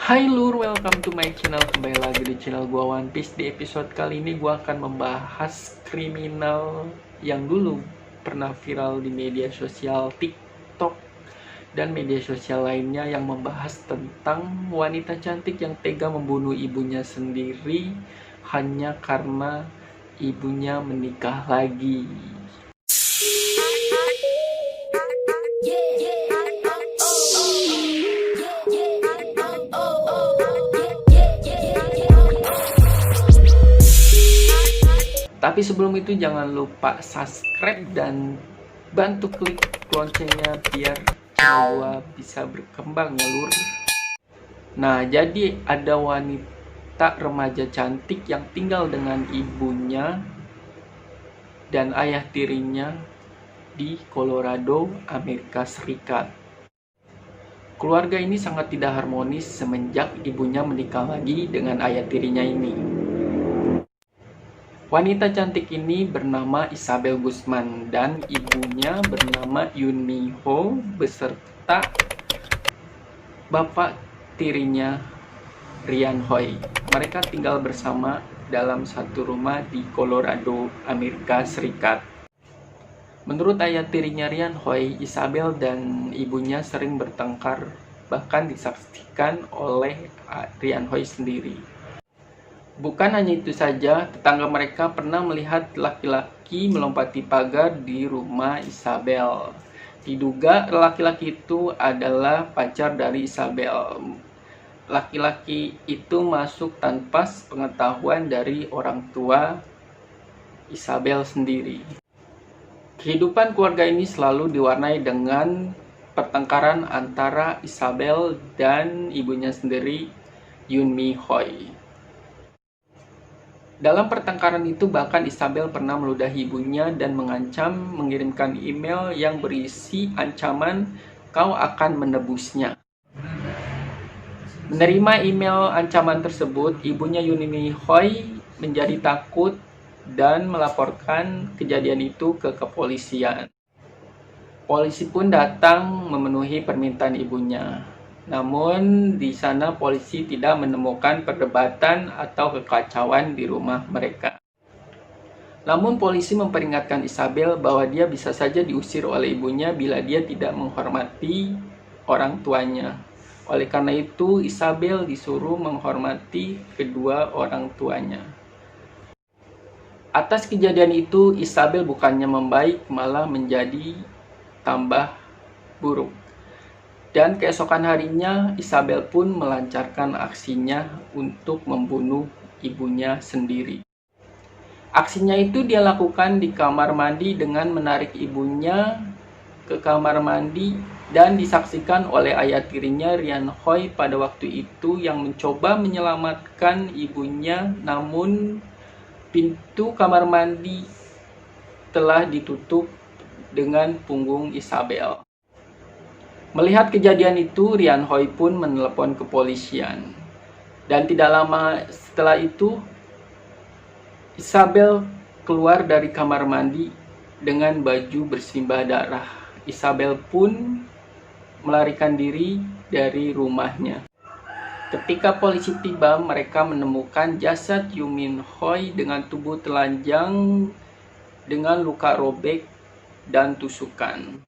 Hai lur, welcome to my channel. Kembali lagi di channel gua One Piece. Di episode kali ini gua akan membahas kriminal yang dulu pernah viral di media sosial TikTok dan media sosial lainnya, yang membahas tentang wanita cantik yang tega membunuh ibunya sendiri hanya karena ibunya menikah lagi. Tapi sebelum itu jangan lupa subscribe dan bantu klik loncengnya biar channel gua bisa berkembang ya lur. Nah, jadi ada wanita remaja cantik yang tinggal dengan ibunya dan ayah tirinya di Colorado, Amerika Serikat. Keluarga ini sangat tidak harmonis semenjak ibunya menikah lagi dengan ayah tirinya ini. Wanita cantik ini bernama Isabel Guzman dan ibunya bernama Yun Mi Ho beserta bapak tirinya Ryan Hoi. Mereka tinggal bersama dalam satu rumah di Colorado, Amerika Serikat. Menurut ayah tirinya Ryan Hoi, Isabel dan ibunya sering bertengkar, bahkan disaksikan oleh Ryan Hoi sendiri. Bukan hanya itu saja, tetangga mereka pernah melihat laki-laki melompati pagar di rumah Isabel. Diduga laki-laki itu adalah pacar dari Isabel. Laki-laki itu masuk tanpa pengetahuan dari orang tua Isabel sendiri. Kehidupan keluarga ini selalu diwarnai dengan pertengkaran antara Isabel dan ibunya sendiri, Yun Mi Hoi. Dalam pertengkaran itu bahkan Isabel pernah meludahi ibunya dan mengancam mengirimkan email yang berisi ancaman kau akan menebusnya. Menerima email ancaman tersebut, ibunya Yun Mi Hoi menjadi takut dan melaporkan kejadian itu ke kepolisian. Polisi pun datang memenuhi permintaan ibunya. Namun di sana polisi tidak menemukan perdebatan atau kekacauan di rumah mereka. Namun polisi memperingatkan Isabel bahwa dia bisa saja diusir oleh ibunya bila dia tidak menghormati orang tuanya. Oleh karena itu, Isabel disuruh menghormati kedua orang tuanya. Atas kejadian itu, Isabel bukannya membaik, malah menjadi tambah buruk. Dan keesokan harinya, Isabel pun melancarkan aksinya untuk membunuh ibunya sendiri. Aksinya itu dia lakukan di kamar mandi dengan menarik ibunya ke kamar mandi dan disaksikan oleh ayah tirinya Ryan Hoi pada waktu itu yang mencoba menyelamatkan ibunya, namun pintu kamar mandi telah ditutup dengan punggung Isabel. Melihat kejadian itu, Ryan Hoi pun menelepon kepolisian. Dan tidak lama setelah itu, Isabel keluar dari kamar mandi dengan baju bersimbah darah. Isabel pun melarikan diri dari rumahnya. Ketika polisi tiba, mereka menemukan jasad Yun Mi Hoi dengan tubuh telanjang dengan luka robek dan tusukan.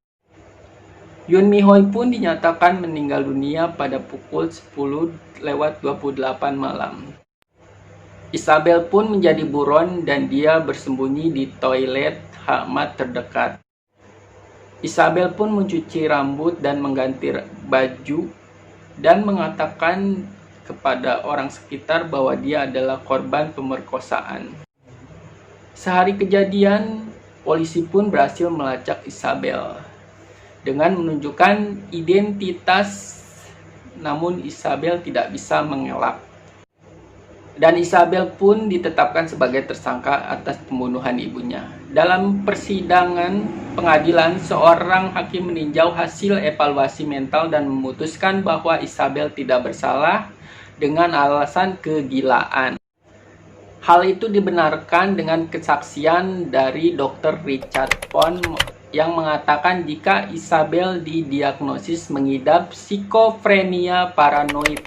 Yun Mi Hoi pun dinyatakan meninggal dunia pada pukul 10:28 malam. Isabel pun menjadi buron dan dia bersembunyi di toilet Hamad terdekat. Isabel pun mencuci rambut dan mengganti baju dan mengatakan kepada orang sekitar bahwa dia adalah korban pemerkosaan. Sehari kejadian, polisi pun berhasil melacak Isabel dengan menunjukkan identitas, namun Isabel tidak bisa mengelak. Dan Isabel pun ditetapkan sebagai tersangka atas pembunuhan ibunya. Dalam persidangan pengadilan, seorang hakim meninjau hasil evaluasi mental dan memutuskan bahwa Isabel tidak bersalah dengan alasan kegilaan. Hal itu dibenarkan dengan kesaksian dari Dr. Richard Pond yang mengatakan jika Isabel didiagnosis mengidap skizofrenia paranoid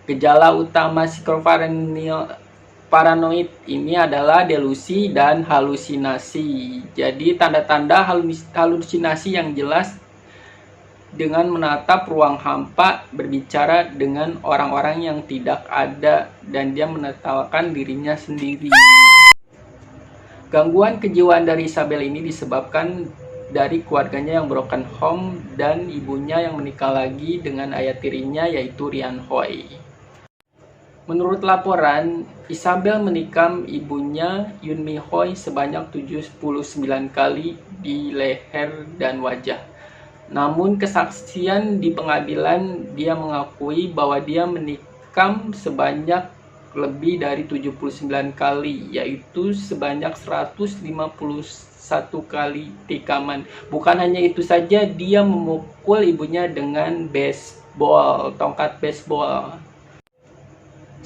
Gejala utama paranoid ini adalah delusi dan halusinasi. Jadi tanda-tanda halusinasi yang jelas dengan menatap ruang hampa, berbicara dengan orang-orang yang tidak ada, dan dia menertawakan dirinya sendiri. Gangguan kejiwaan dari Isabel ini disebabkan dari keluarganya yang broken home dan ibunya yang menikah lagi dengan ayah tirinya yaitu Rian Hoi. Menurut laporan, Isabel menikam ibunya Yunmi Hoi sebanyak 79 kali di leher dan wajah. Namun kesaksian di pengadilan dia mengakui bahwa dia menikam sebanyak lebih dari 79 kali, yaitu sebanyak 151 kali tikaman. Bukan hanya itu saja, dia memukul ibunya dengan tongkat baseball.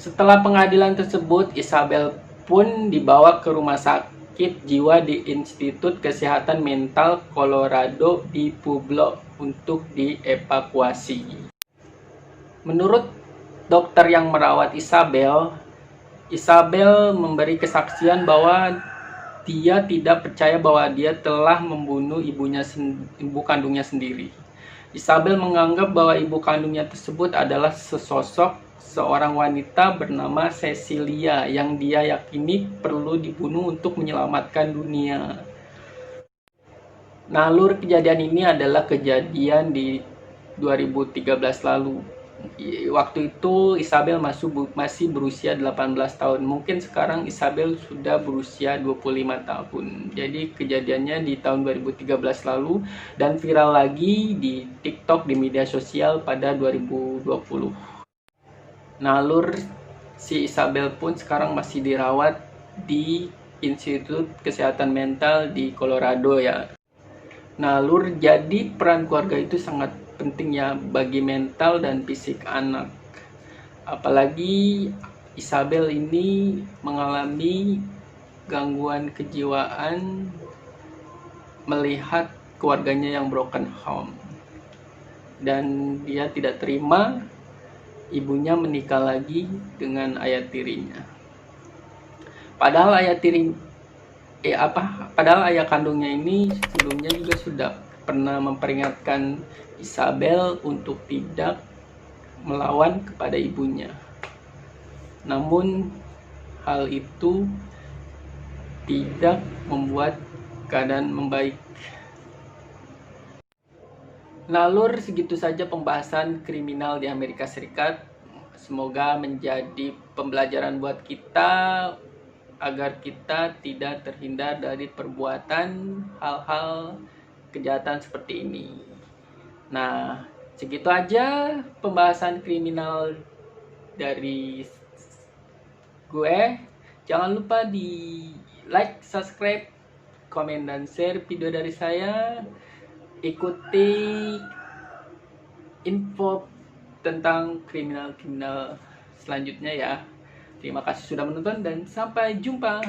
Setelah pengadilan tersebut, Isabel pun dibawa ke rumah sakit jiwa di Institut Kesehatan Mental Colorado di Pueblo untuk dievakuasi. Menurut dokter yang merawat Isabel memberi kesaksian bahwa dia tidak percaya bahwa dia telah membunuh ibu kandungnya sendiri. Isabel menganggap bahwa ibu kandungnya tersebut adalah seorang wanita bernama Cecilia yang dia yakini perlu dibunuh untuk menyelamatkan dunia. Nalur kejadian ini adalah kejadian di 2013 lalu. Waktu itu Isabel masih berusia 18 tahun. Mungkin sekarang Isabel sudah berusia 25 tahun. Jadi kejadiannya di tahun 2013 lalu dan viral lagi di TikTok, di media sosial pada 2020. Nalur si Isabel pun sekarang masih dirawat di Institut Kesehatan Mental di Colorado ya. Nalur, jadi peran keluarga itu sangat penting ya bagi mental dan fisik anak. Apalagi Isabel ini mengalami gangguan kejiwaan melihat keluarganya yang broken home. Dan dia tidak terima ibunya menikah lagi dengan ayah tirinya. Padahal ayah kandungnya ini sebelumnya juga sudah pernah memperingatkan Isabel untuk tidak melawan kepada ibunya. Namun hal itu tidak membuat keadaan membaik. Nalur, segitu saja pembahasan kriminal di Amerika Serikat. Semoga menjadi pembelajaran buat kita agar kita tidak terhindar dari perbuatan hal-hal kejahatan seperti ini. Nah, segitu aja pembahasan kriminal dari gue. Jangan lupa di like, subscribe, komen, dan share video dari saya. Ikuti info tentang kriminal-kriminal selanjutnya ya. Terima kasih sudah menonton dan sampai jumpa.